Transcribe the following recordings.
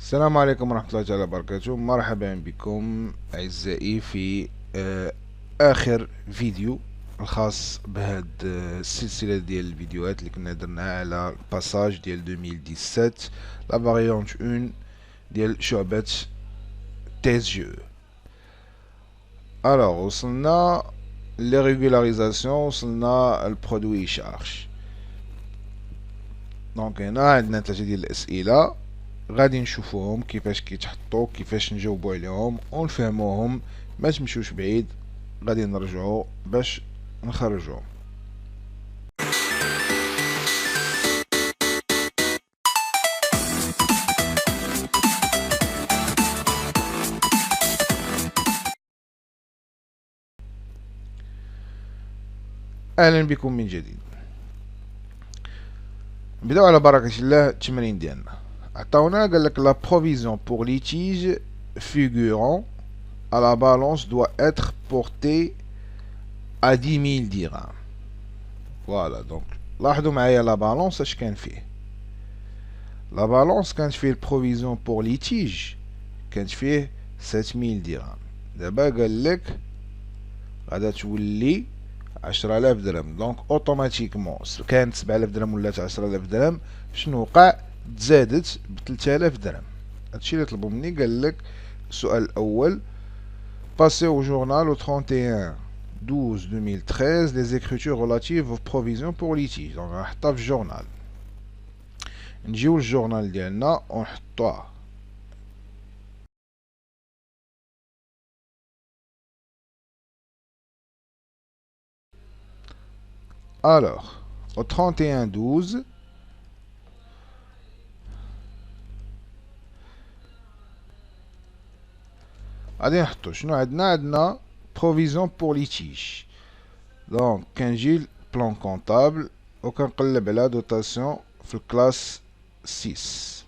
السلام عليكم ورحمة الله تعالى وبركاته. مرحبا بكم أعزائي في آخر فيديو الخاص بهاد السلسلة ديال الفيديوهات اللي كنا درناها على الباساج ديال 2017 لا فاريونت 1 ديال شعبة تيز جو. الوغ وصلنا لي ريغولاريزاسيون، وصلنا البرودوي شارج. دونك هنا عندنا 3 ديال الأسئلة غادي نشوفوهم كيفاش كيتحطوا، كيفاش نجاوبوا عليهم ونفهموهم. ما تمشوش بعيد، غادي نرجعوا باش نخرجوهم. اهلا بكم من جديد. نبداو على بركة الله. التمرين ديالنا عطاونا قال لك لا provision pour litige figurant à la balance doit être portée à 10 000 dirhams. فوالا دونك لاحظوا معايا لا بالونس اش كان فيه. لا بالونس كانت فيه البروفيزيون بور ليتيج كانت فيه 7000 درهم. دابا قال لك غادا تولي 10000 درهم. دونك اوتوماتيكمون كانت 7000 درهم ولات 10000 درهم. شنو وقع؟ تزادت ب 3000 درهم. هادشي اللي طلبوا مني. قال لك السؤال الاول passer au journal au 31/12/2013 les écritures relatives aux provisions pour litige. دونك غنحطها في الجورنال. نجيو للجورنال ديالنا ونحطوها. Alors au 31/12 غادي نحطو شنو عندنا provision pour litige. دونك كنجي بلان كونطابل وكنقلب على دوتاسيون في الكلاس 6.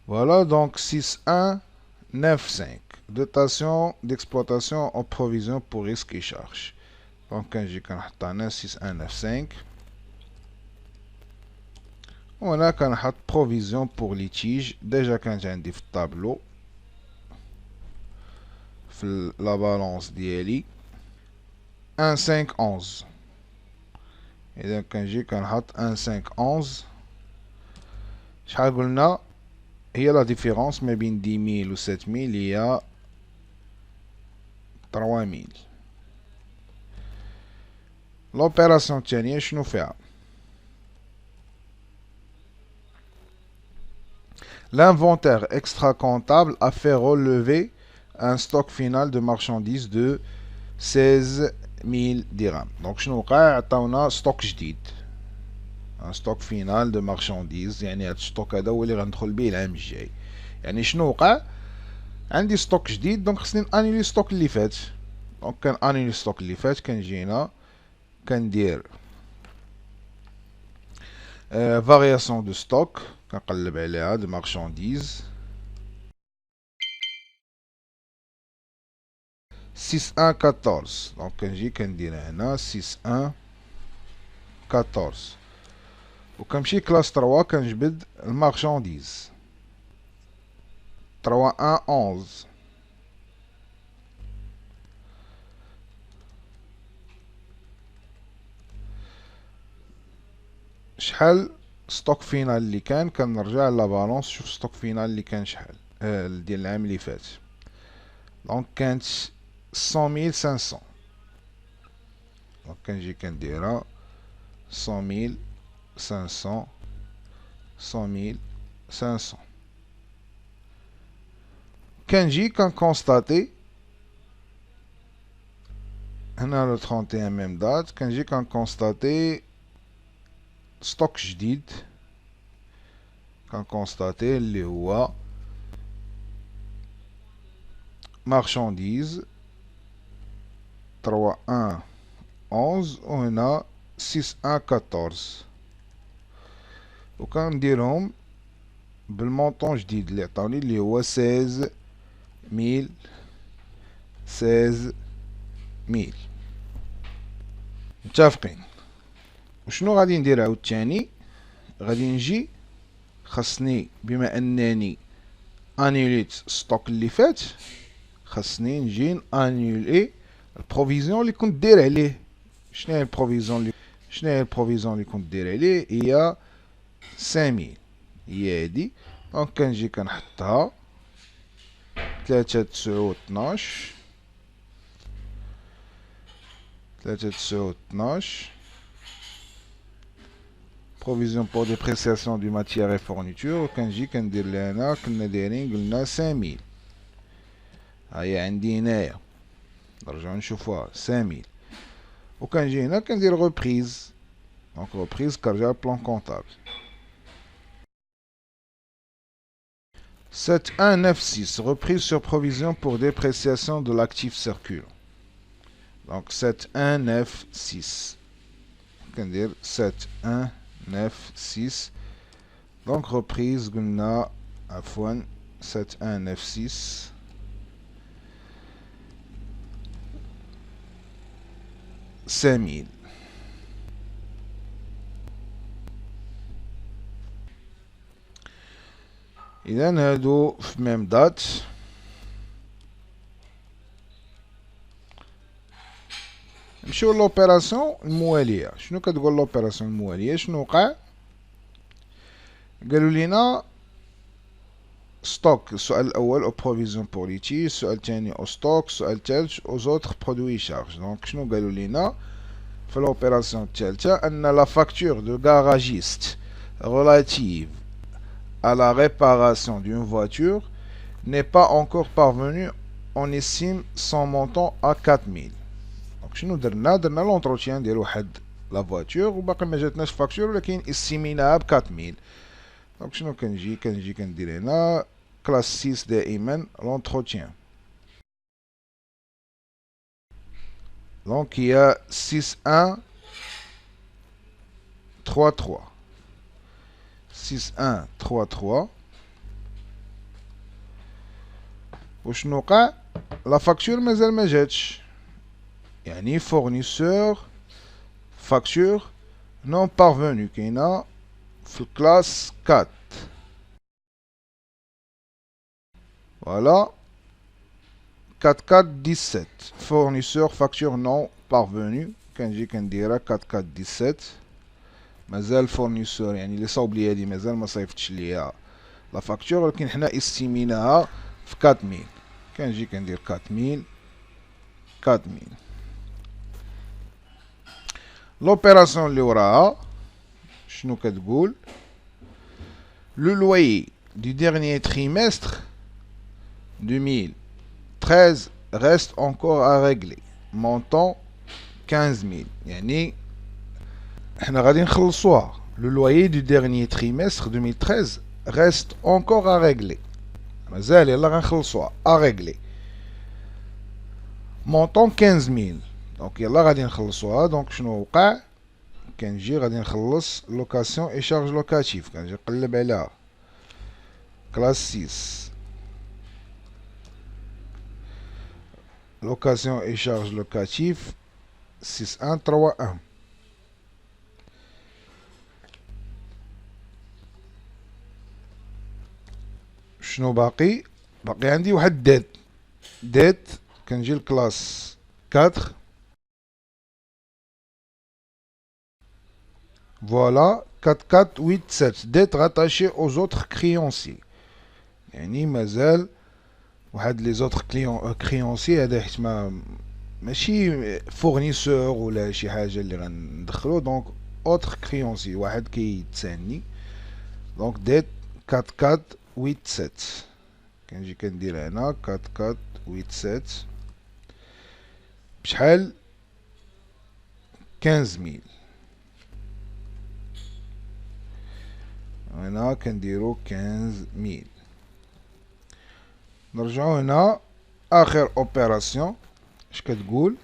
Voilà donc 6195 dotation d'exploitation en provision pour risque et charge. Donc كنجي كنحط هنا 6195 وهنا كنحط provision pour litige. ديجا كانت عندي في الطابلو في لا بالونس ديالي 1511. اذا كنجي كنحط 1511. شحال قلنا هي لا ديفيرونس ما بين 10000 و 7000 هي 3000. لوبيراسيون الثانية شنو فيها؟ L'inventaire extra-comptable a fait relever un stock final de marchandises de 16000 dirhams. Donc شنو وقع؟ عطاونا ستوك جديد، ان ستوك فينال دو مارشانديز. يعني هاد الستوك هذا هو اللي غندخل به العام الجاي. يعني شنو وقع؟ عندي ستوك جديد، دونك خصني انيلي ستوك اللي فات. دونك كان انيلي ستوك اللي فات. كنجي هنا كندير فارياسيون دو ستوك، كنقلب عليها دو مارشانديز 6114. دونك كنجي كندير هنا 6114 وكنمشي كلاس 3 كنجبد المارشانديز 3111. شحال ستوك فينال اللي كان؟ كنرجع لا بالونس شوف ستوك فينال اللي كان شحال ديال العام اللي فات. دونك كانت 100500. دونك كنجي كنديرها 100500 100500. كنجي كنكونستاتي هنا لو 31 ميم دات. كنجي كنكونستاتي ستوك جديد. كنكونستاتي اللي هو مارشانديز 3111 وهنا 6114 وكنديرهم بالمونطون جديد اللي عطاوني اللي هو 16000. متفقين؟ وشنو غادي ندير عاوتاني؟ غادي نجي خاصني بما انني انيوليت ستوك اللي فات، خاصني نجي انيولي البروفيزيون اللي كنت داير عليه. شنو هي البروفيزيون اللي كنت داير عليه؟ هي 5000، هي هادي. دونك كنجي كنحطها 3/9/12 3/9/12 provision pour dépréciation du matière et fourniture. وكنجي كندير لهنا كنا دايرين قلنا 5000، هاهي عندي هنايا نرجعو نشوفوها 5000. وكنجي هنا كندير reprise. دونك reprise كنرجع للبلان كونطابل 7196 reprise sur provision pour dépréciation de l'actif circulant. Donc 7196 كندير 7196. donc reprise قلنا عفوا 7196 5000. إذا هادو في ميم دات. نمشيو لوبيراسيون الموالية. شنو كتقول لوبيراسيون الموالية؟ شنو وقع؟ قالوا لينا ستوك، السؤال الأول أو بروفيزيون بور ليتيج، السؤال الثاني أو ستوك، السؤال الثالث أو زوتر برودوي شارج. دونك شنو قالوا لينا في لوبيراسيون الثالثة؟ أن لا فاكتور دو garagiste relative à la réparation d'une voiture n'est pas encore parvenue. On estime son montant à 4000. دونك شنو درنا لونتروتيان ديال واحد لا فواتور وباقي ما جاتناش فاكتور، ولكن استيميناها ب 4000. دونك شنو كنجي كندير هنا كلاس 6 دائما لونتروتيان. دونك هي 6133 6133. وشنو وقع؟ لا فاكتور مازال ما جاتش، يعني fournisseur facture non parvenu كاينه في الكلاس 4. فوالا 4417 fournisseur facture non parvenu. كنجي كنديرها 4417. مازال فورنيسور يعني اللي صاوب لي هادي مازال ما صيفطش ليا لا فاكتور، ولكن حنا استيميناها في 4000. كنجي كندير 4000. لوبيراسيون اللي وراها شنو كتقول؟ لو لويي du dernier trimestre 2013 reste encore à régler montant 15000. يعني حنا غادي نخلصوها. لو لويي du dernier trimestre 2013 reste encore à régler، مازال يلا غنخلصوها à régler montant 15000. دونك يلا غادي نخلصوها. دونك شنو وقع؟ كنجي غادي نخلص لوكاسيون اي شارج لوكاتيف. كنجي نقلب عليها كلاس 6 لوكاسيون اي شارج لوكاتيف 6131. شنو باقي عندي واحد ديت كنجي لكلاس 4. فوالا 4487 dette rattachée aux autres créanciers. يعني مازال واحد لي زوتر كريونسي هذا حيت ماشي فورنيسور ولا شي حاجه اللي غندخلو. دونك اوتر كريونسي واحد كيتساني. دونك ديت 4487 كنجي كندير هنا 4487 بشحال؟ 15000. هنا كنديرو 15000. نرجعو هنا اخر اوبيراسيون. اش كتقول؟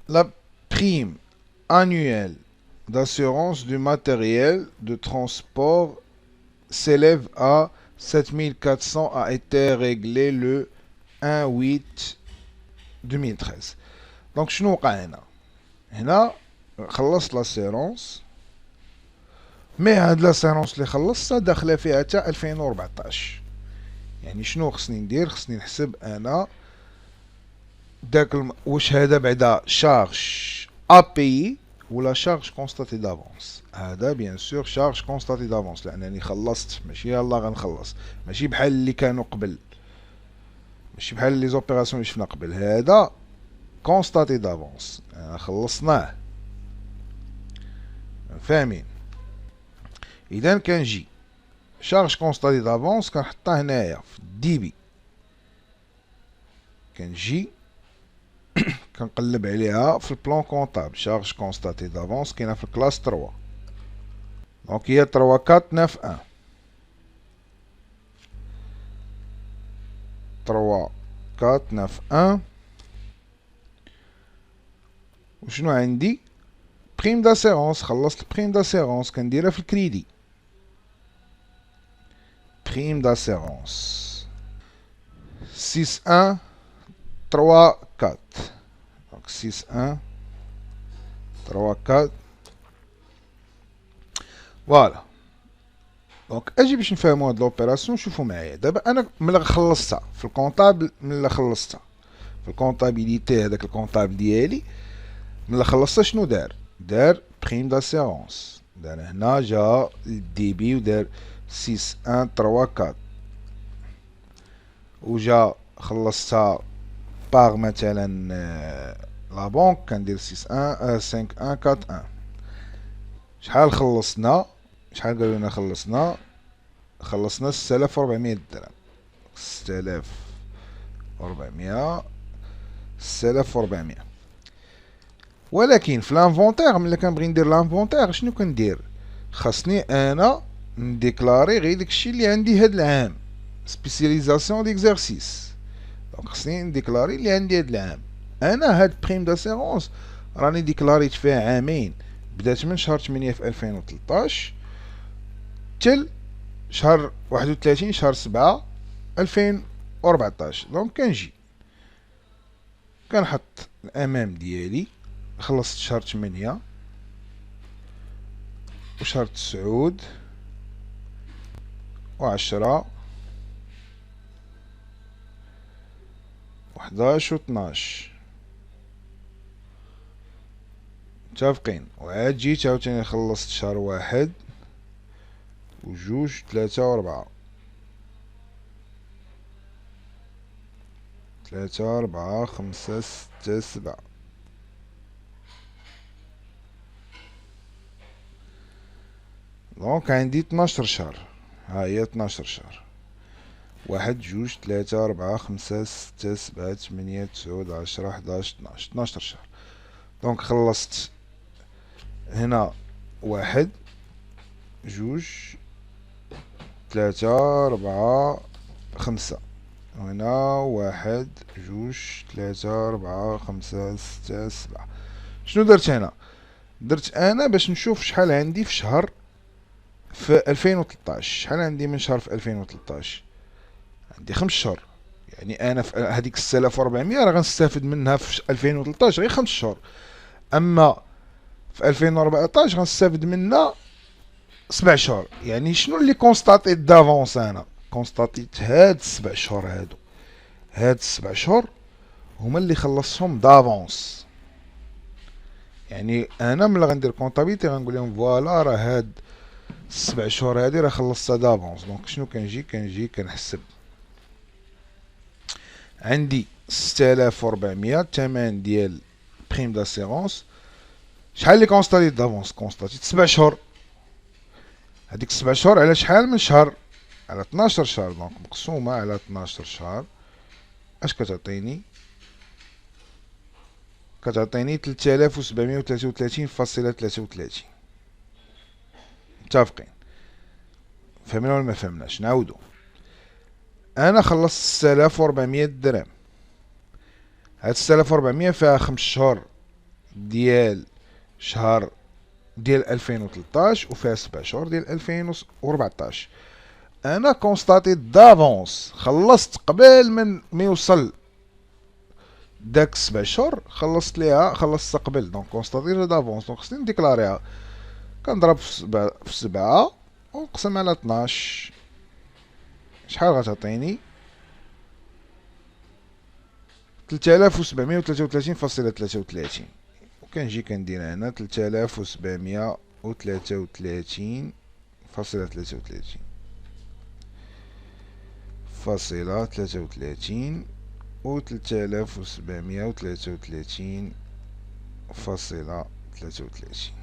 لا prime annuelle d'assurance du matériel de transport s'élève à 7400 a été réglée le 1/8/2013. دونك شنو وقع هنا؟ خلصت لاسيرونس، مي هاد لاسيرونس اللي خلصتها داخله فيها تا 2014. يعني شنو خصني ندير؟ خصني نحسب انا داك واش هذا بعدا شارج ابي ولا شارج كونستاتي دافونس. هذا بيان سور شارج كونستاتي دافونس، لانني خلصت، ماشي يلا غنخلص، ماشي بحال اللي كانوا قبل، ماشي بحال لي زوبيراسيون اللي شفنا قبل. هذا كونستاتي دافونس، خلصناه، فاهمين؟ اذا كنجي شارج كونستاتي دافونس كنحطها هنايا في الدي بي، كنجي كنقلب عليها في البلان كونطابل. شارج كونستاتي دافونس كاينه في الكلاس 3، دونك هي 3491 3491. وشنو عندي؟ بريم داسيرونس. خلصت البريم داسيرونس كنديرها في الكريدي. بريم داسيرونس 6134، دونك 6134. فوالا، دونك اجي باش نفهمو هاد لوبيراسيون. شوفو معايا دابا، انا ملي خلصتها في الكونطابل، ملي خلصتها في الكونطابيليتي، هداك الكونطابل ديالي ملي خلصتها شنو دار؟ دار بريم داسيرونس، دار هنا جا الدي بي ودار 6134، وجا خلصتها باغ مثلا لا بونك كندير 5141. شحال خلصنا؟ شحال قالوا لنا خلصنا؟ خلصنا 6400 درهم. 6400 6400. ولكن في لانفونتير ملي كنبغي ندير لانفونتير شنو كندير؟ خاصني انا نديكلاري غير داكشي اللي عندي هاد العام، سبيسياليزاسيون ديكزارسيس. دونك خاصني نديكلاري اللي عندي هاد العام. انا هاد بريم داسيرونس راني ديكلاريت فيها عامين، بدات من شهر 8 في 2013 تل شهر 31 شهر 7 2014. دونك كنجي كنحط الامام ديالي، خلصت شهر 8 وشهر 9 و10 و11 و12 متفقين. وعاد جيت عاوتاني خلصت شهر 1 وجوج 3 و4 3 4 5 6 7. دونك عندي 12 شهر. ها هي 12 شهر: 1 2 3 4 5 6 7 8 9 10 11 12. 12 شهر. دونك خلصت هنا 1 2 3 4 5، وهنا 1 2 3 4 5 6 7. شنو درت هنا؟ درت انا باش نشوف شحال عندي في شهر في 2013. شحال عندي من شهر في 2013؟ عندي 5 شهور. يعني انا في هذيك 6400 راه غنستافد منها في 2013 غير 5 شهور، اما في 2014 غنستافد منها 7 شهور. يعني شنو اللي كونستاتيت دافونس؟ انا كونستاتيت هاد 7 شهور هادو، هاد 7 شهور هما اللي خلصهم دافونس. يعني انا ملي غندير كونطابيلتي غنقول لهم فوالا راه هاد 7 شهور هادي راه خلصتها دافونس. دونك شنو كنجي كنحسب عندي 6400 الثمن ديال بريم داسيرونس. شحال اللي كونستاتيت دافونس؟ كونستاتيت 7 شهور. هذيك 7 شهور على شحال من شهر؟ على 12 شهر. دونك مقسومه على 12 شهر اش كتعطيني؟ كتعطيني 3733.33. متفقين؟ فهمنا ولا ما فهمناش؟ نعاودو. انا خلصت 6400 درهم. هاد 6400 فيها 5 شهور ديال شهر ديال 2013 وفيها 7 شهور ديال 2014. انا كونستاتيت دافونس، خلصت قبل من ما يوصل داك 7 شهور خلصت ليها، خلصت قبل، دونك كونستاتير دافونس، دونك خصني نديكلاريها. كنضرب في 7 ونقسم على 12، شحال غتعطيني؟ 3733.33. وكنجي كندير هنا 3733.33 فاصلة 33 و 3733.33.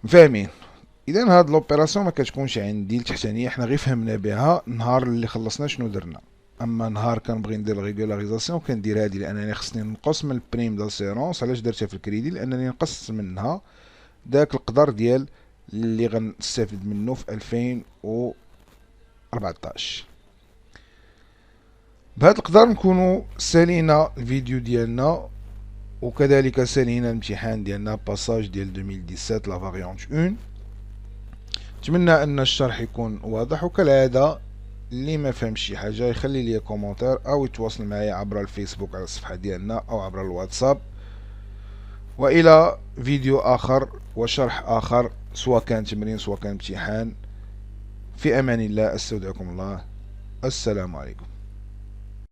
فاهمين؟ اذا هاد لوبيراسيون ما كتكونش عندي التحتانيه، حنا غير فهمنا بها نهار اللي خلصنا شنو درنا. اما نهار كنبغي ندير ريغولاريزاسيون كندير هادي، لانني خصني نقص من البريم داسيرونس. علاش درتها في الكريدي؟ لانني نقص منها داك القدر ديال اللي غنستافد منه في 2014. بهذا القدر نكونوا سالينا الفيديو ديالنا، وكذلك سالينا الامتحان ديالنا باساج ديال 2017 لا فاريونت 1. نتمنى ان الشرح يكون واضح، وكالعاده اللي ما فهمش شي حاجه يخلي لي كومونتير او يتواصل معايا عبر الفيسبوك على الصفحه ديالنا او عبر الواتساب. والى فيديو اخر وشرح اخر، سواء كان تمرين سواء كان امتحان. في امان الله، استودعكم الله، السلام عليكم.